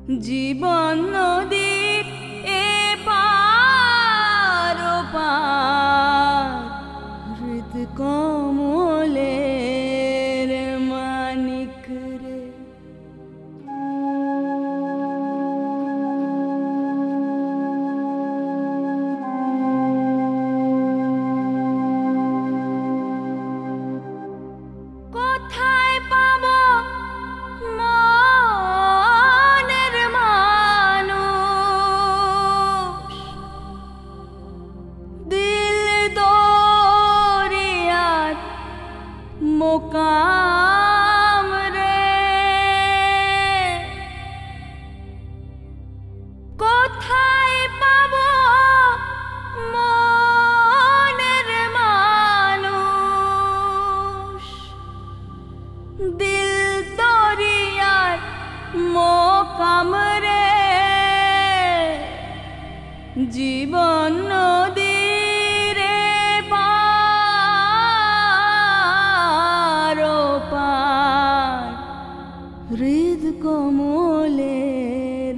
জীবন নদীর এপার ওপার হৃদ কমলের মানিক রে। কোথায় পাবো মনের মানুষ, দিল দরিয়ার মোকাম রে। কোথায় পাবো মনের মানুষ, দিল দরিয়ার মোকাম রে। জীবন নদীর পার ওপার হৃদ কমলের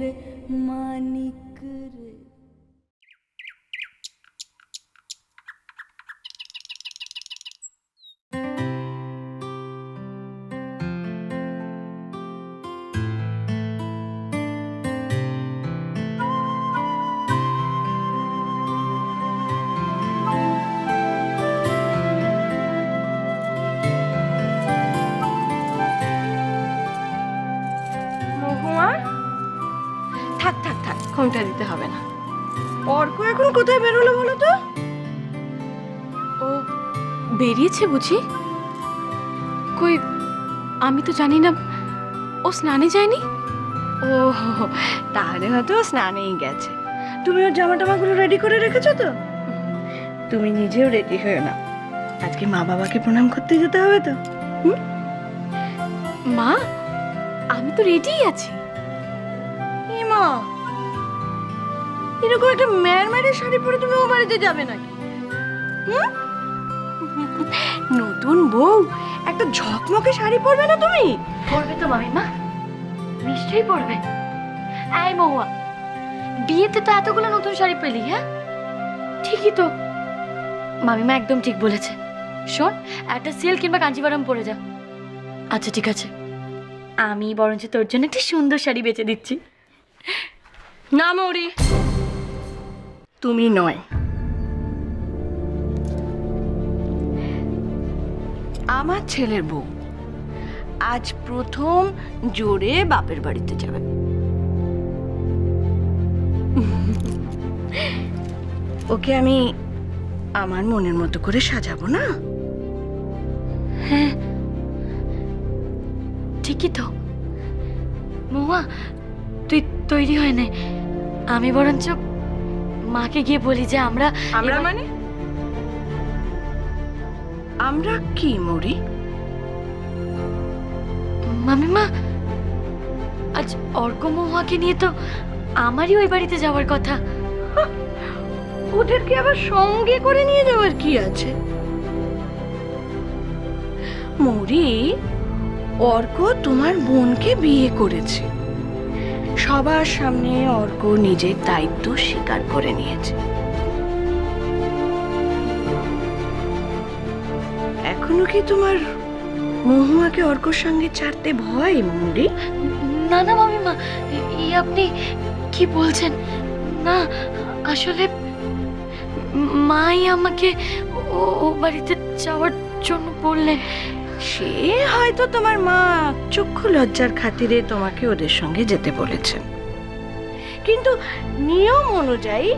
মানিক রে। মহুয়া, থাক থাক থাক, ঘুমটা দিতে হবে না। অর্ক এখন কোথায় বেরোলো বলো তো? ও বেরিয়েছে বুঝি? কই, আমি তো জানি না। ও স্নানে যায়নি? ও তাহলে হয়তো ও স্নানেই গেছে। তুমি ওর জামা টামাগুলো রেডি করে রেখেছো তো? তুমি নিজেও রেডি হয়ে না, আজকে মা বাবাকে প্রণাম করতে যেতে হবে তো। মা, আমি তো রেডিই আছি। মা, এরকম একটা ম্যারম্যারের শাড়ি পরে তুমি ও বাড়িতে যাবে নাকি? নতুন বউ একটা ঝকমকে শাড়ি পরবে না তুমি? পড়বে তো মামিমা, নিশ্চয়ই পড়বে। এই মহুয়া, বিয়েতে তো এতগুলো নতুন শাড়ি পেলি? হ্যাঁ ঠিকই তো, মামিমা একদম ঠিক বলেছে। শোন, একটা সিল্ক কিংবা কাঞ্জিভারম পরে যা। আচ্ছা ঠিক আছে, আমি বরঞ্চ তোর জন্য একটা সুন্দর শাড়ি বেচে দিচ্ছি। না মৌরি, তুমি নয়, আমার ছেলের বউ আজ প্রথম জোরে বাপের বাড়িতে যাবে। ওকে আমি আমার মনের মতো করে সাজাবো না? হ্যাঁ ঠিকই তো। মহুয়া, তুই তৈরি হয় না, আমি বরঞ্চ মাকে গিয়ে বলি যে আমরা মানে আমরা কি মৌরি? মামিমা, আজ অর্ক মহুয়াকে নিয়ে তো আমারই ওই বাড়িতে যাওয়ার কথা। ওদেরকে আবার সঙ্গে করে নিয়ে যাওয়ার কি আছে? মৌরি, অর্ক তোমার বোনকে বিয়ে করেছে, সবার সামনে অর্ক নিজের দায়িত্ব স্বীকার করে নিয়েছে। এখনো কি তোমার মহুয়াকে অর্কর সঙ্গে ছাড়তে ভয় মৌরি? না না মামিমা, এই আপনি কি বলছেন? না, আসলে মাই আমাকে ও বাড়িতে যাওয়ার জন্য বললেন। সে হয়তো তোমার মা চক্ষু লজ্জার খাতিরে তোমাকে ওদের সঙ্গে যেতে বলেছেন, কিন্তু নিয়ম অনুযায়ী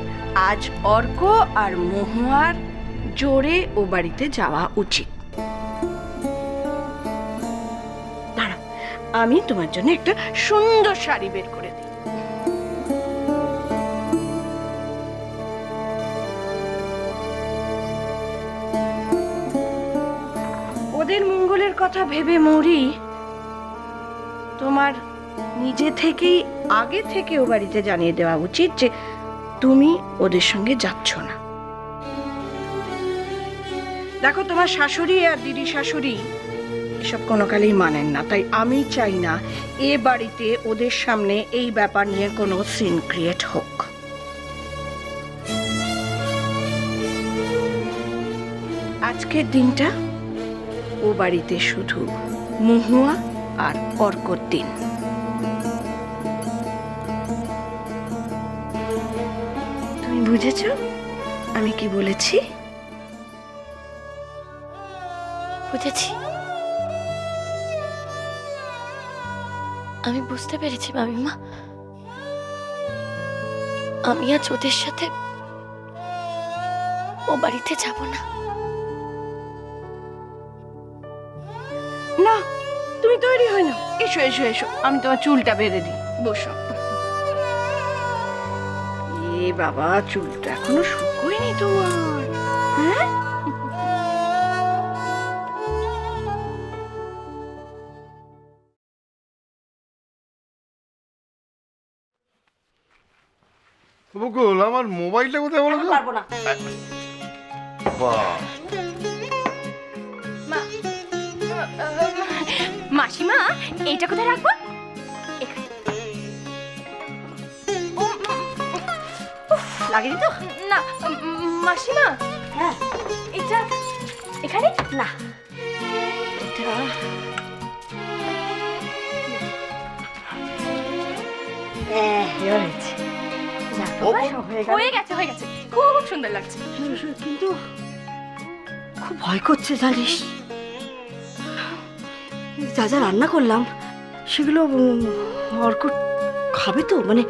আজ অর্ক আর মহুয়ার জোরে ও বাড়িতে যাওয়া উচিত। দাঁড়া, আমি তোমার জন্য একটা সুন্দর শাড়ি বের করে দিই। ওদের মঙ্গলের কথা ভেবে মৌরি, তোমার নিজে থেকেই আগে থেকে ও বাড়িতে জানিয়ে দেওয়া উচিত যে তুমি ওদের সঙ্গে যাচ্ছ না। দেখো, তোমার শাশুড়ি আর দিদি শাশুড়ি এসব কোনো কালেই মানেন না, তাই আমি চাই না এ বাড়িতে ওদের সামনে এই ব্যাপার নিয়ে কোনো সিন ক্রিয়েট হোক। আজকের দিনটা ও বাড়িতে শুধু মহুয়া আর অর্কর দিন। তুমি বুঝেছো আমি কি বলেছি? বুঝেছি, আমি বুঝতে পেরেছি মামিমা। আমি আজ ওদের সাথে ও বাড়িতে যাব না। না, তুমি তৈরি হয়ে নাও, এসো এসো এসো, আমি তোমার চুলটা বেঁধে দিই, বসো। এ বাবা, চুলটা এখনো শুকোয়নি তোমার, হ্যাঁ? বকুল, আমার মোবাইলটা কোথায় বলো তো? পারবো না। বাহ, মাসিমা, এইটা কোথায় রাখবো? লাগেনি তো? না মাসিমা, হ্যাঁ, এটা এখানে না, এটা এবার হয়েছে। যাক বাবা, সব হয়ে গেল। হয়ে গেছে, হয়ে গেছে, খুব সুন্দর লাগছে। কিন্তু খুব ভয় করছে জানিস, যা যা রান্না করলাম সেগুলো অর্ক খাবে তো? মানে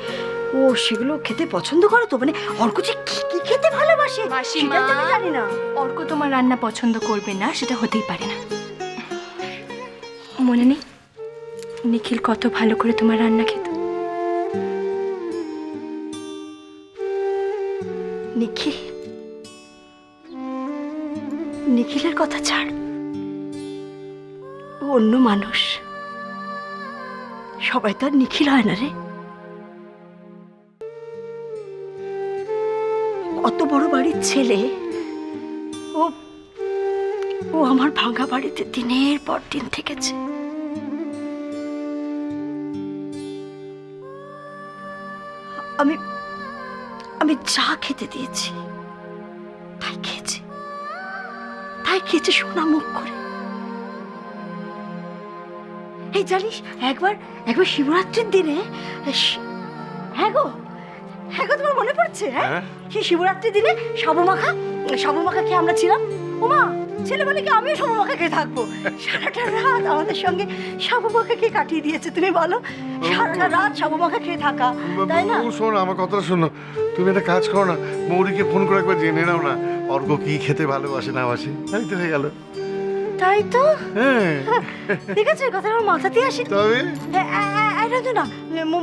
ও সেগুলো খেতে পছন্দ করে তো? মানে অর্ক যে কি কি খেতে ভালোবাসে মাসিমা, সেটা তো আমি জানি না। অর্ক তোমার রান্না পছন্দ করবে না সেটা হতেই পারে না। মনে নেই নিখিল কত ভালো করে তোমার রান্না খেত? নিখিল, নিখিলের কথা ছাড়, ও অন্য মানুষ। সবাই তো আর নিখিল হয় না রে। অত বড় বাড়ির ছেলে, ও ও আমার ভাঙা বাড়িতে দিনের পর দিন থেকেছে। আমি আমি যা খেতে দিয়েছি তাই খেয়েছে, তাই খেয়েছে সোনা মুখ করে। এই জানিস, একবার একবার শিবরাত্রির দিনে হ্যাঁ গো, হ্যাঁ গো, তোমার মনে পড়ছে? হ্যাঁ, সেই শিবরাত্রির দিনে সাবু মাখা খেয়ে আমরা ছিলাম। ওমা, ছেলে বলে কি আমিও সাবু মাখা খেয়ে থাকবো? সারাটা রাত আমাদের সঙ্গে সাবু মাখা খেয়ে কাটিয়ে দিয়েছে। তুমি বলো, সারাটা রাত সাবু মাখা খেয়ে থাকা, তাই না? শোনো আমার কথাটা শোনো, তুমি একটা কাজ করো না, মৌরিকে ফোন করে একবার জেনে নাও না অর্ক কি খেতে ভালোবাসে না বাসে। তাই তো হয়ে গেল। তাই তো, হ্যাঁ, ঠিক আছে, কথা আমার মাথাতেই আসি। তবে না,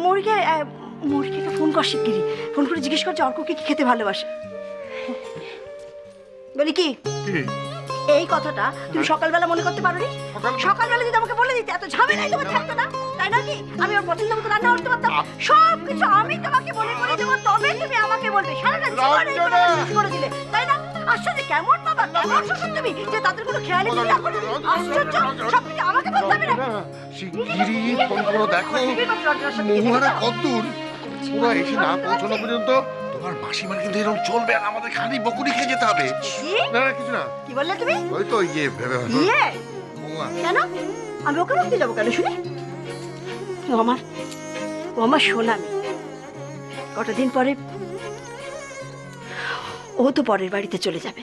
মৌরিকে একটা ফোন কর শিগগিরি, ফোন করে জিজ্ঞেস করছে অর্ক কি খেতে ভালোবাসে। বলি কি, এই কথাটা তুমি সকালবেলা মনে করতে পারোনি? সকালবেলা যদি আমাকে বলে দিতে এত ঝামেলাই তোমার থাকতো না, তাই না? কি আমি ওর পছন্দ মতো রান্না করতে পারতাম? সব কিছু আমি তোমাকে বলে করে দেবো, তবে তুমি আমাকে বলবে। সারাটা জীবন এই করে শেষ করে দিলে, তাই না? আশ্চর্য, কেমন বাবা, কেমন শ্বশুর তুমি, যে তাদের কোনো খেয়ালই তুমি রাখো না। আশ্চর্য, সব কিছু আমাকে বলতে হবে না। শিগগিরই ফোন করো, দেখো মহুয়ারা কতদূর। ওরা এসে না পৌঁছানো পর্যন্ত তোমার মাসিমার কিন্তু এরকম চলবে, আর আমাদের খালি বকুনি খেয়ে যেতে হবে। না না, কিছু না। কি বললে তুমি? ওই তো ইয়ে ভেবে কেন আমি ওকে রুখতে যাবো কেন শুনি? ও আমার সোনা মেয়ে। কটা দিন পরে ও তো পরের বাড়িতে চলে যাবে।